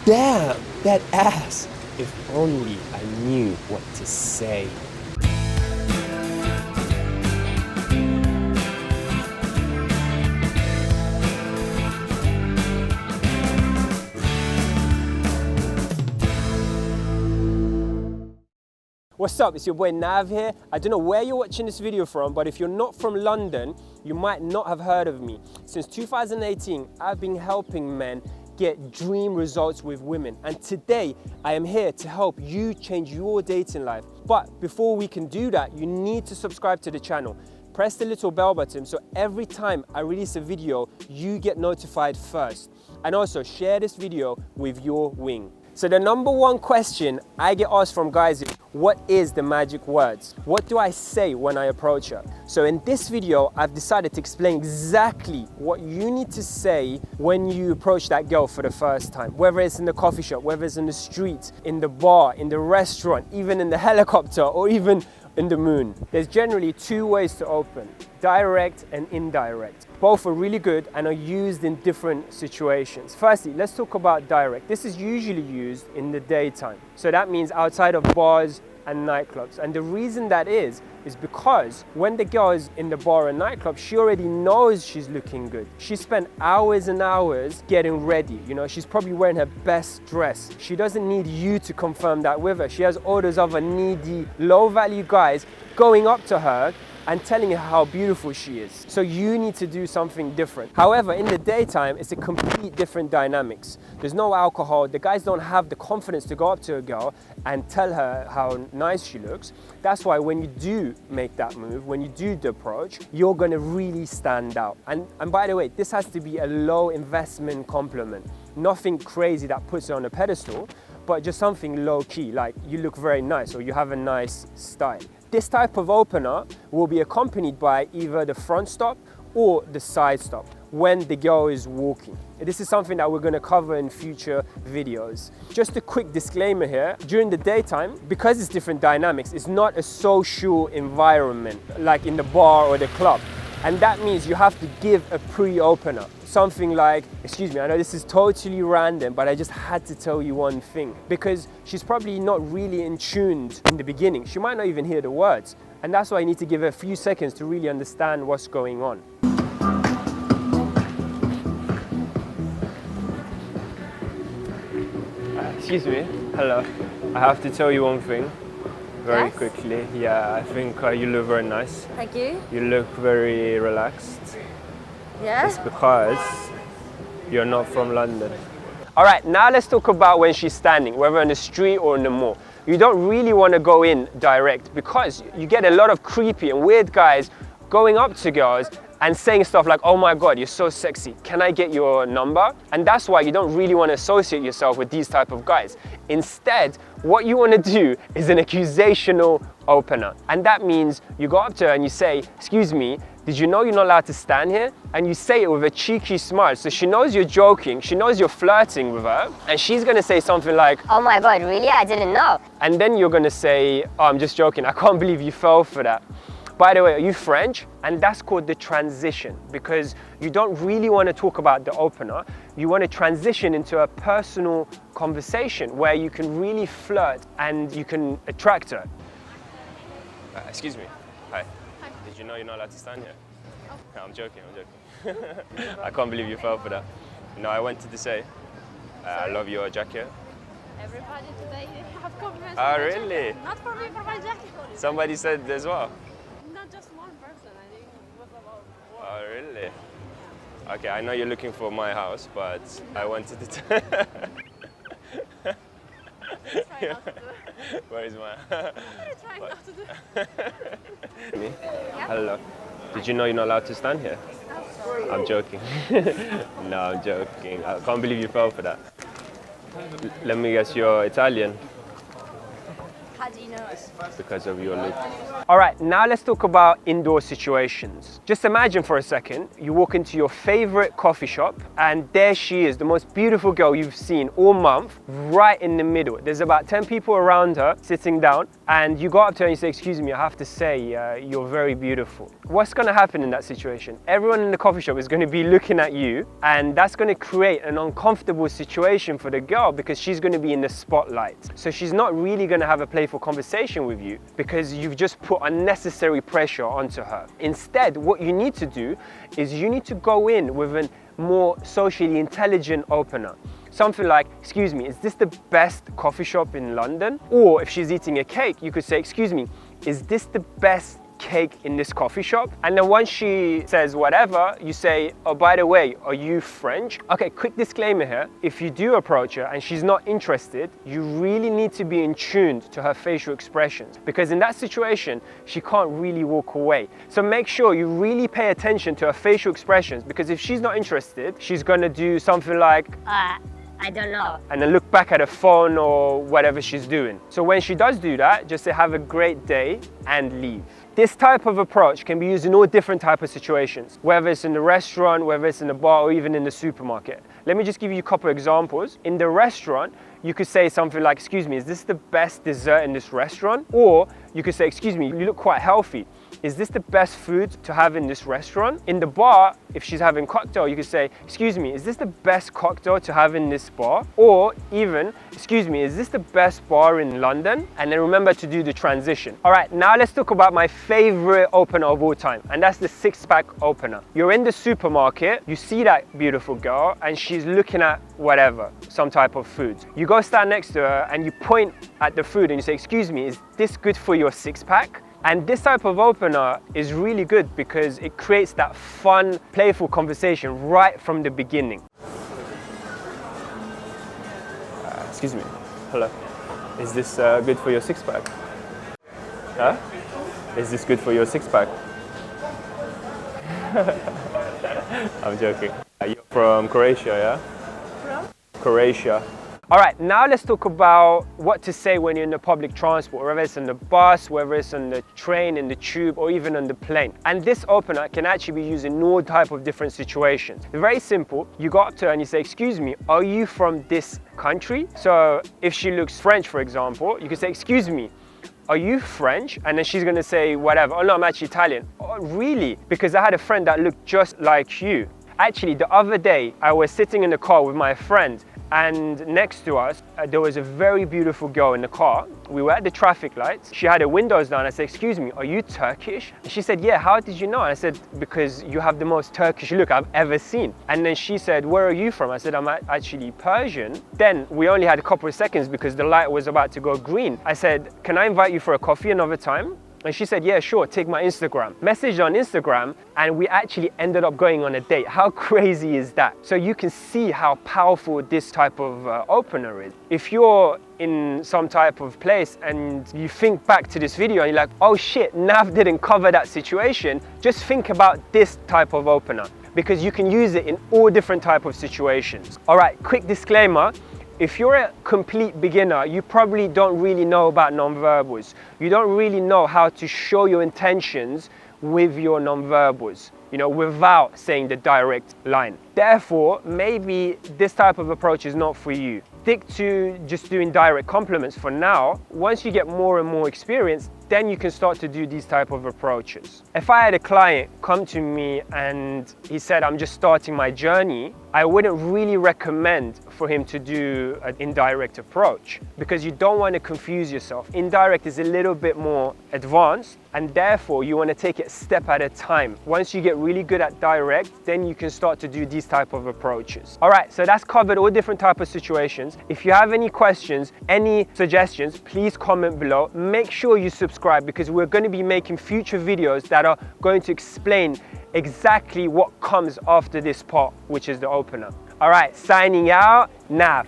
Damn, that ass. If only I knew what to say. What's up, it's your boy Nav here. I don't know where you're watching this video from, but if you're not from London, you might not have heard of me. Since 2018, I've been helping men get dream results with women. And today, I am here to help you change your dating life. But before we can do that, you need to subscribe to the channel. Press the little bell button so every time I release a video, you get notified first. And also share this video with your wing. So the number one question I get asked from guys is, what is the magic words? What do I say when I approach her? So in this video, I've decided to explain exactly what you need to say when you approach that girl for the first time. Whether it's in the coffee shop, whether it's in the street, in the bar, in the restaurant, even in the helicopter, or even in the moon. There's generally two ways to open, direct and indirect. Both are really good and are used in different situations. Firstly, let's talk about direct. This is usually used in the daytime. So that means outside of bars and nightclubs. And the reason that is because when the girl is in the bar and nightclub, she already knows she's looking good. She spent hours and hours getting ready. You know, she's probably wearing her best dress. She doesn't need you to confirm that with her. She has all those other needy, low-value guys going up to her and telling her how beautiful she is. So you need to do something different. However, in the daytime, it's a complete different dynamics. There's no alcohol. The guys don't have the confidence to go up to a girl and tell her how nice she looks. That's why when you do make that move, when you do the approach, you're gonna really stand out. And by the way, this has to be a low investment compliment. Nothing crazy that puts her on a pedestal, but just something low key, like you look very nice or you have a nice style. This type of opener will be accompanied by either the front stop or the side stop when the girl is walking. This is something that we're going to cover in future videos. Just a quick disclaimer here, during the daytime, because it's different dynamics, it's not a social environment like in the bar or the club. And that means you have to give a pre-opener. Something like, excuse me, I know this is totally random, but I just had to tell you one thing. Because she's probably not really in tune in the beginning. She might not even hear the words. And that's why I need to give her a few seconds to really understand what's going on. Excuse me, hello. I have to tell you one thing. Very quickly. Yeah, I think you look very nice. Thank you. You look very relaxed. Yeah? It's because you're not from London. All right, now let's talk about when she's standing, whether in the street or in the mall. You don't really want to go in direct because you get a lot of creepy and weird guys going up to girls and saying stuff like, oh my God, you're so sexy. Can I get your number? And that's why you don't really want to associate yourself with these type of guys. Instead, what you want to do is an accusational opener. And that means you go up to her and you say, excuse me, did you know you're not allowed to stand here? And you say it with a cheeky smile. So she knows you're joking, she knows you're flirting with her, and she's gonna say something like, oh my God, really? I didn't know. And then you're gonna say, oh, I'm just joking, I can't believe you fell for that. By the way, are you French? And that's called the transition, because you don't really want to talk about the opener. You want to transition into a personal conversation where you can really flirt and you can attract her. Excuse me. Hi. Hi. Did you know you're not allowed to stand here? Oh. No, I'm joking. I can't believe you fell for that. No, I wanted to say, I love your jacket. Everybody today have compliments. Oh, really? Not for me, for my jacket. Somebody said as well. Not just one person. I think it was about one. Oh, really? Okay, I know you're looking for my house, but I wanted to. Try not to do it. Where is my? I'm trying not to do it. Me? Yeah? Hello. Did you know you're not allowed to stand here? I'm joking. No, I'm joking. I can't believe you fell for that. Let me guess, you're Italian. How do you Because of your look. All right, now let's talk about indoor situations. Just imagine for a second, you walk into your favorite coffee shop and there she is, the most beautiful girl you've seen all month, right in the middle. There's about 10 people around her sitting down and you go up to her and you say, excuse me, I have to say, you're very beautiful. What's gonna happen in that situation? Everyone in the coffee shop is gonna be looking at you and that's gonna create an uncomfortable situation for the girl because she's gonna be in the spotlight. So she's not really gonna have a playful conversation with you because you've just put unnecessary pressure onto her. Instead, what you need to do is you need to go in with a more socially intelligent opener. Something like, excuse me, is this the best coffee shop in London? Or if she's eating a cake, you could say, excuse me, is this the best cake in this coffee shop? And then once she says whatever, you say, oh, by the way, are you French? Okay, quick disclaimer here. If you do approach her and she's not interested, you really need to be in tune to her facial expressions because in that situation, she can't really walk away. So make sure you really pay attention to her facial expressions because if she's not interested, she's gonna do something like, I don't know. and then look back at her phone or whatever she's doing. So when she does do that, just say have a great day and leave. This type of approach can be used in all different types of situations, whether it's in the restaurant, whether it's in the bar, or even in the supermarket. Let me just give you a couple of examples. In the restaurant, you could say something like, excuse me, is this the best dessert in this restaurant? Or you could say, excuse me, you look quite healthy. Is this the best food to have in this restaurant? In the bar, if she's having cocktail, you could say, excuse me, is this the best cocktail to have in this bar? Or even, excuse me, is this the best bar in London? And then remember to do the transition. All right, now let's talk about my favorite opener of all time, and that's the six-pack opener. You're in the supermarket, you see that beautiful girl, and she's looking at whatever, some type of food. You go stand next to her and you point at the food and you say, excuse me, is this good for your six-pack? And this type of opener is really good because it creates that fun, playful conversation right from the beginning. Excuse me, hello. Is this good for your six-pack? Huh? Is this good for your six-pack? I'm joking. You're from Croatia, yeah? From? Croatia. All right, now let's talk about what to say when you're in the public transport, whether it's on the bus, whether it's on the train, in the tube, or even on the plane. And this opener can actually be used in all type of different situations. It's very simple. You go up to her and you say, excuse me, are you from this country? So if she looks French, for example, you can say, excuse me, are you French? And then she's gonna say whatever. Oh no, I'm actually Italian. Oh, really? Because I had a friend that looked just like you. Actually, the other day, I was sitting in the car with my friend and next to us, there was a very beautiful girl in the car. We were at the traffic lights. She had her windows down. I said, excuse me, are you Turkish? And she said, yeah, how did you know? And I said, because you have the most Turkish look I've ever seen. And then she said, where are you from? I said, I'm actually Persian. Then we only had a couple of seconds because the light was about to go green. I said, can I invite you for a coffee another time? And she said, yeah, sure, take my Instagram. Messaged on Instagram, and we actually ended up going on a date. How crazy is that? So you can see how powerful this type of opener is. If you're in some type of place and you think back to this video and you're like, oh shit, Nav didn't cover that situation, just think about this type of opener because you can use it in all different type of situations. All right, quick disclaimer. If you're a complete beginner, you probably don't really know about nonverbals. You don't really know how to show your intentions with your nonverbals, without saying the direct line. Therefore, maybe this type of approach is not for you. Stick to just doing direct compliments for now. Once you get more and more experience, then you can start to do these type of approaches. If I had a client come to me and he said, I'm just starting my journey, I wouldn't really recommend for him to do an indirect approach because you don't want to confuse yourself. Indirect is a little bit more advanced and therefore you want to take it a step at a time. Once you get really good at direct, then you can start to do these type of approaches. All right, so that's covered all different type of situations. If you have any questions, any suggestions, please comment below. Make sure you subscribe because we're going to be making future videos that are going to explain exactly what comes after this part, which is the opener. All right, signing out, Nav.